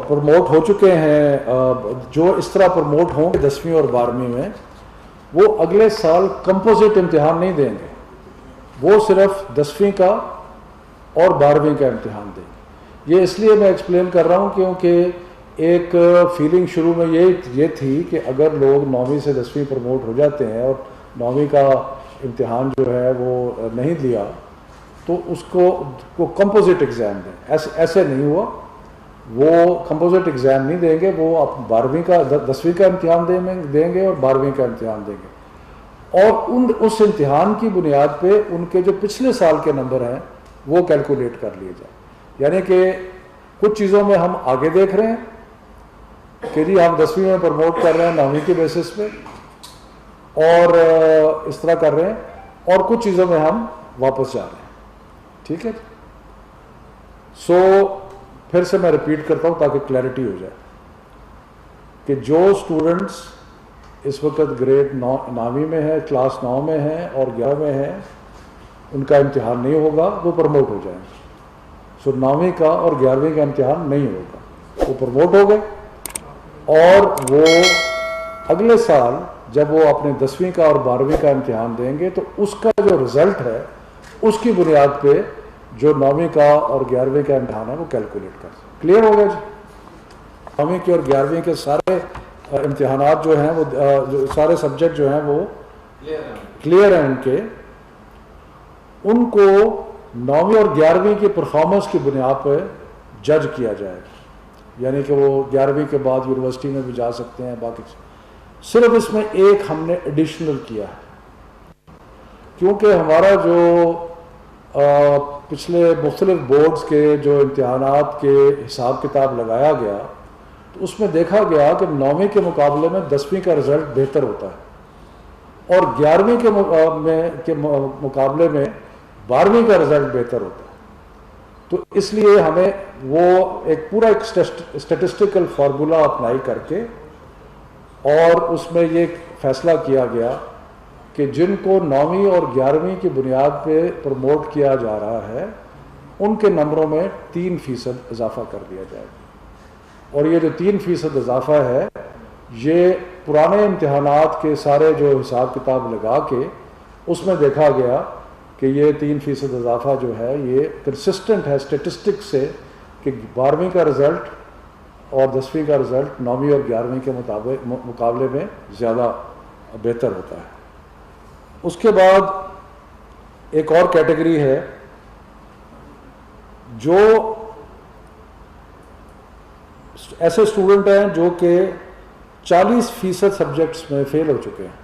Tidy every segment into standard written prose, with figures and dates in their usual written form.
Promote हो चुके हैं, जो इस तरह प्रमोट हों 10वीं और 12वीं में, वो अगले साल कंपोजिट इम्तिहान नहीं देंगे, वो सिर्फ 10वीं का और 12वीं का इम्तिहान देंगे। ये इसलिए मैं एक्सप्लेन कर रहा हूँ क्योंकि एक फीलिंग शुरू में ये थी कि अगर लोग 9वीं से 10वीं प्रमोट हो जाते हैं और 9वीं का इम्तिहान जो है वो नहीं दिया तो उसको कंपोजिट एग्ज़ाम दें। ऐसे नहीं हुआ, वो कंपोजिट एग्ज़ाम नहीं देंगे, वो आप 12वीं का 10वीं का इम्तिहान देंगे और 12वीं का इम्तिहान देंगे, और उस इम्तिहान की बुनियाद पे उनके जो पिछले साल के नंबर हैं वो कैलकुलेट कर लिए जाए। यानी कि कुछ चीज़ों में हम आगे देख रहे हैं कि जी हम 10वीं में प्रमोट कर रहे हैं 9वीं के बेसिस पे और इस तरह कर रहे हैं, और कुछ चीज़ों में हम वापस जा रहे हैं। ठीक है। फिर से मैं रिपीट करता हूँ ताकि क्लैरिटी हो जाए कि जो स्टूडेंट्स इस वक्त ग्रेड 9वीं में है, क्लास 9 में है और 11 में है, उनका इम्तिहान नहीं होगा, वो प्रमोट हो जाएंगे। 9वीं का और 11वीं का इम्तिहान नहीं होगा, वो प्रमोट हो गए, और वो अगले साल जब वो अपने 10वीं का और 12वीं का इम्तिहान देंगे तो उसका जो रिज़ल्ट है उसकी बुनियाद पे जो 9वीं का और 11वीं का इम्तिहान है वो कैलकुलेट कर सकते। क्लियर हो गया जी? 9वीं के और 11वीं के सारे इम्तिहानात जो हैं वो जो सारे सब्जेक्ट जो हैं वो क्लियर हैं उनको 9वीं और 11वीं की परफॉर्मेंस की बुनियाद पर जज किया जाएगा। यानी कि वो 11वीं के बाद यूनिवर्सिटी में भी जा सकते हैं। बाकी सिर्फ इसमें एक हमने एडिशनल किया है, क्योंकि हमारा जो पिछले मुख्तलिफ बोर्ड्स के जो इम्तिहानात के हिसाब किताब लगाया गया तो उसमें देखा गया कि 9वीं के मुकाबले में 10वीं का रिज़ल्ट बेहतर होता है और 11वीं के मुकाबले में 12वीं का रिज़ल्ट बेहतर होता है। तो इसलिए हमें वो एक स्टैटिस्टिकल फार्मूला अप्लाई करके और उसमें ये फैसला किया गया कि जिनको 9वीं और 11वीं की बुनियाद पे प्रमोट किया जा रहा है उनके नंबरों में 3% इजाफा कर दिया जाएगा। और ये जो 3% इजाफा है ये पुराने इम्तिहानात के सारे जो हिसाब किताब लगा के उसमें देखा गया कि ये 3% इजाफा जो है ये कंसिस्टेंट है स्टेटिस्टिक्स से कि 12वीं का रिज़ल्ट और 10वीं का रिज़ल्ट 9वीं और 11वीं के मुकाबले में ज़्यादा बेहतर होता है। उसके बाद एक और कैटेगरी है जो ऐसे स्टूडेंट हैं जो कि 40% सब्जेक्ट्स में फेल हो चुके हैं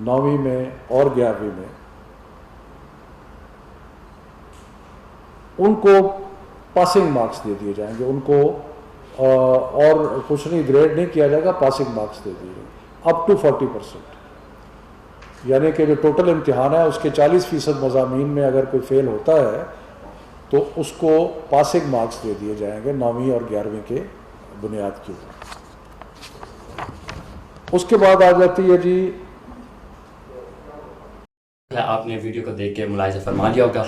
9वीं में और 11वीं में। उनको पासिंग मार्क्स दे दिए जाएंगे, उनको और कुछ नहीं ग्रेड नहीं किया जाएगा, पासिंग मार्क्स दे दिए जाएंगे अप टू 40%। यानी कि जो टोटल इम्तिहान है उसके 40% मज़ामीन में अगर कोई फेल होता है तो उसको पासिंग मार्क्स दे दिए जाएंगे 9वीं और 11वीं के बुनियाद के ऊपर। उसके बाद आ जाती है जी, आपने वीडियो को देख के मुलाहिज़ा फरमा लिया होगा,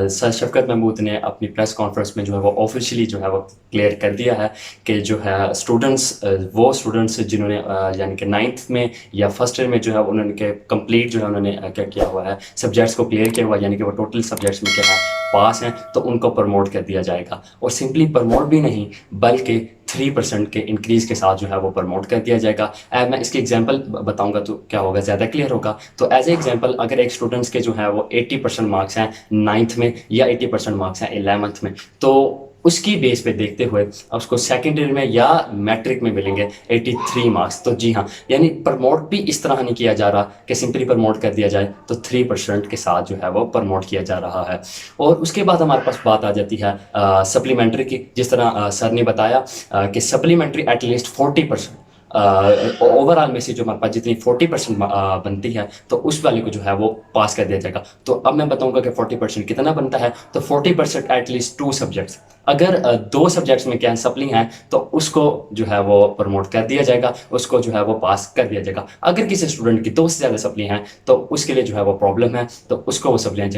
सर शफकत महमूद ने अपनी प्रेस कॉन्फ्रेंस में जो है वो ऑफिशियली जो है वो क्लियर कर दिया है कि जो है स्टूडेंट्स जिन्होंने यानी कि 9th में या फर्स्ट ईयर में जो है उन्होंने कंप्लीट जो है उन्होंने क्या किया हुआ है सब्जेक्ट्स को क्लियर किया हुआ है, यानी कि वो टोटल सब्जेक्ट्स में क्या है पास हैं, तो उनको प्रमोट कर दिया जाएगा। और सिंपली प्रमोट भी नहीं बल्कि 3% के इंक्रीज़ के साथ जो है वो प्रमोट कर दिया जाएगा। मैं इसकी एग्जांपल बताऊंगा तो क्या होगा, ज़्यादा क्लियर होगा। तो एज ए एग्जांपल अगर एक स्टूडेंट्स के जो है वो 80% मार्क्स हैं 9th में या 80% मार्क्स हैं 11th में, तो उसकी बेस पे देखते हुए उसको सेकेंड ईयर में या मैट्रिक में मिलेंगे 83 मार्क्स। तो जी हाँ, यानी प्रमोट भी इस तरह नहीं किया जा रहा कि सिंपली प्रमोट कर दिया जाए, तो 3% के साथ जो है वो प्रमोट किया जा रहा है। और उसके बाद हमारे पास बात आ जाती है सप्लीमेंट्री की। जिस तरह सर ने बताया कि सप्लीमेंट्री एटलीस्ट 40% ओवरऑल में से जो हमारे पास जितनी 40% बनती है तो उस वाले को जो है वो पास कर दिया जाएगा। तो अब मैं बताऊंगा कि 40% कितना बनता है। तो 40% एटलीस्ट 2 सब्जेक्ट्स, اگر دو سبجیکٹس میں کیا ہے سپلی ہیں تو اس کو جو ہے وہ پروموٹ کر دیا جائے گا, اس کو جو ہے وہ پاس کر دیا جائے گا. اگر کسی اسٹوڈنٹ کی 2 سے زیادہ سپلی ہیں تو اس کے لیے جو ہے وہ پرابلم ہے, تو اس کو وہ سپلیاں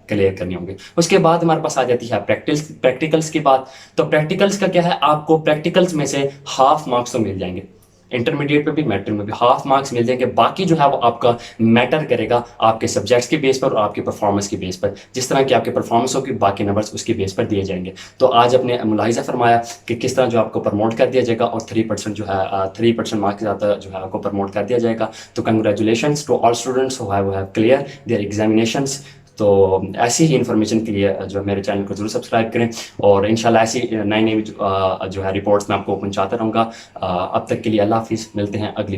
کلیئر کرنی ہوں گی. اس کے بعد ہمارے پاس آ جاتی ہے پریکٹیکلس کی بات. تو پریکٹیکلس کا کیا ہے, آپ کو پریکٹیکلس میں سے ہاف مارکس تو مل جائیں گے, انٹرمیڈیٹ پہ بھی میٹرک میں بھی ہاف مارکس مل جائیں گے. باقی جو ہے وہ آپ کا میٹر کرے گا آپ کے سبجیکٹس کے بیس پر اور آپ کی پرفارمنس کی بیس پر. جس طرح کی آپ کی پرفارمنس ہوگی باقی نمبرس اس کی بیس پر دیے جائیں گے. تو آج آپ نے ملاحظہ فرمایا کہ کس طرح جو آپ کو پروموٹ کر دیا جائے گا اور 3% جو ہے 3% مارکس زیادہ جو ہے آپ کو پروموٹ کر دیا جائے گا. تو congratulations to all students who have cleared their examinations. تو ایسی ہی انفارمیشن کے لیے جو میرے چینل کو ضرور سبسکرائب کریں, اور انشاءاللہ ایسی نئی جو ہے رپورٹس میں آپ کو پہنچاتا رہوں گا. اب تک کے لیے اللہ حافظ, ملتے ہیں اگلی